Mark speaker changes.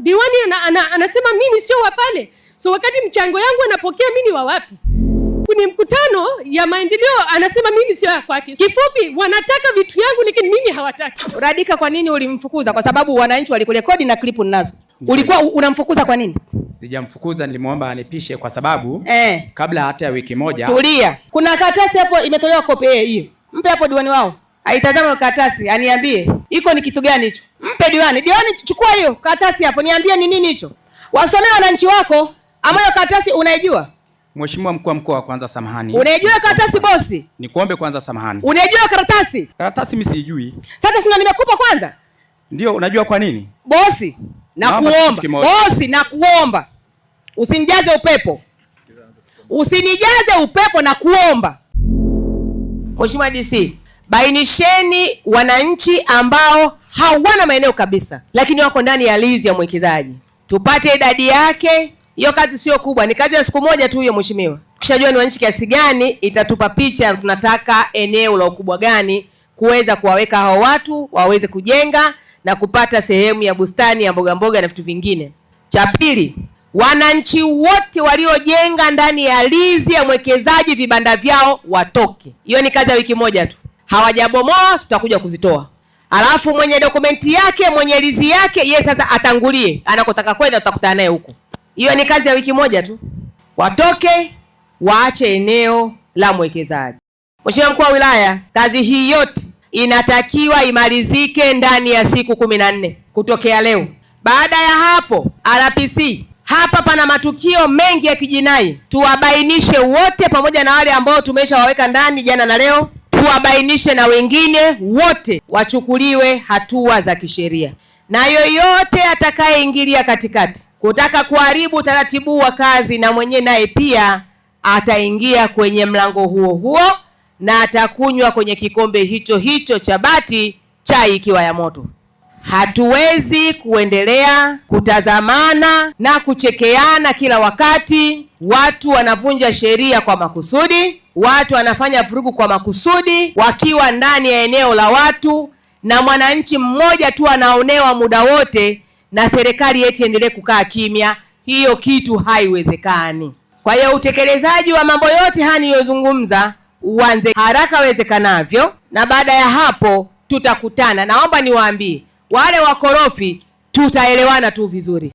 Speaker 1: diwani anasema mimi sio wa pale. So wakati mchango yangu anapokea mimi wa wapi? Kwenye mkutano ya maendeleo anasema mimi sio ya kwake. Kifupi wanataka vitu yangu lakini mimi hawataki.
Speaker 2: Radhika, kwa nini ulimfukuza? Kwa sababu wananchi walikurekodi na klipu ninazo. Ulikuwa unamfukuza kwa nini?
Speaker 3: Sijamfukuza, nilimwomba anipishe kwa sababu kabla hata ya wiki moja.
Speaker 2: Tulia. Kuna karatasi hapo imetolewa kopi hiyo. Mpe hapo diwani wao. Aitazame karatasi, aniambie iko ni kitu gani hicho. Mpe diwani. Diwani, chukua hiyo karatasi hapo, niambie ni nini hicho. Wasomee wananchi wako ambayo karatasi unaijua.
Speaker 3: Mheshimiwa mkuu wa mkoa, kwanza samahani.
Speaker 2: Unaijua karatasi bosi?
Speaker 3: Nikuombe kwanza samahani.
Speaker 2: Unaijua karatasi?
Speaker 3: Karatasi mimi siijui.
Speaker 2: Sasa sina nimekupa kwanza.
Speaker 3: Ndio, unajua kwa nini?
Speaker 2: Bosi, nakuomba. Bosi, nakuomba. Usinijaze upepo. Usinijaze upepo na kuomba. Mheshimiwa DC, bainisheni wananchi ambao hawana maeneo kabisa lakini wako ndani ya lizi ya mwekezaji. Tupate idadi yake. Hiyo kazi sio kubwa, ni kazi ya siku moja tu hiyo mheshimiwa. Ukishajua ni wananchi kiasi gani, itatupa picha tunataka eneo la ukubwa gani kuweza kuwaweka hao watu waweze kujenga na kupata sehemu ya bustani ya mboga mboga na vitu vingine. Cha pili, wananchi wote waliojenga ndani ya lizi ya mwekezaji vibanda vyao watoke. Hiyo ni kazi ya wiki moja tu. Hawajabomoa tutakuja kuzitoa. Alafu mwenye dokumenti yake, mwenye lizi yake, yeye sasa atangulie anakotaka kwenda, tutakutana naye huko. Hiyo ni kazi ya wiki moja tu. Watoke, waache eneo la mwekezaji. Mheshimiwa mkuu wa wilaya, kazi hii yote inatakiwa imalizike ndani ya siku 14 kutokea leo. Baada ya hapo, RPC, hapa pana matukio mengi ya kijinai. Tuwabainishe wote pamoja na wale ambao tumeshawaweka ndani jana na leo. Tuwabainishe na wengine wote wachukuliwe hatua za kisheria. Na yoyote atakayeingilia katikati kutaka kuharibu taratibu wa kazi, na mwenye naye pia ataingia kwenye mlango huo huo na atakunywa kwenye kikombe hicho hicho cha bati, chai ikiwa ya moto. Hatuwezi kuendelea kutazamana na kuchekeana kila wakati. Watu wanavunja sheria kwa makusudi, watu wanafanya vurugu kwa makusudi wakiwa ndani ya eneo la watu, na mwananchi mmoja tu anaonewa muda wote na serikali yetu endelee kukaa kimya. Hiyo kitu haiwezekani. Kwa hiyo utekelezaji wa mambo yote haya niliyozungumza uanze haraka wezekanavyo, na baada ya hapo tutakutana. Naomba niwaambie wale wakorofi, tutaelewana tu vizuri.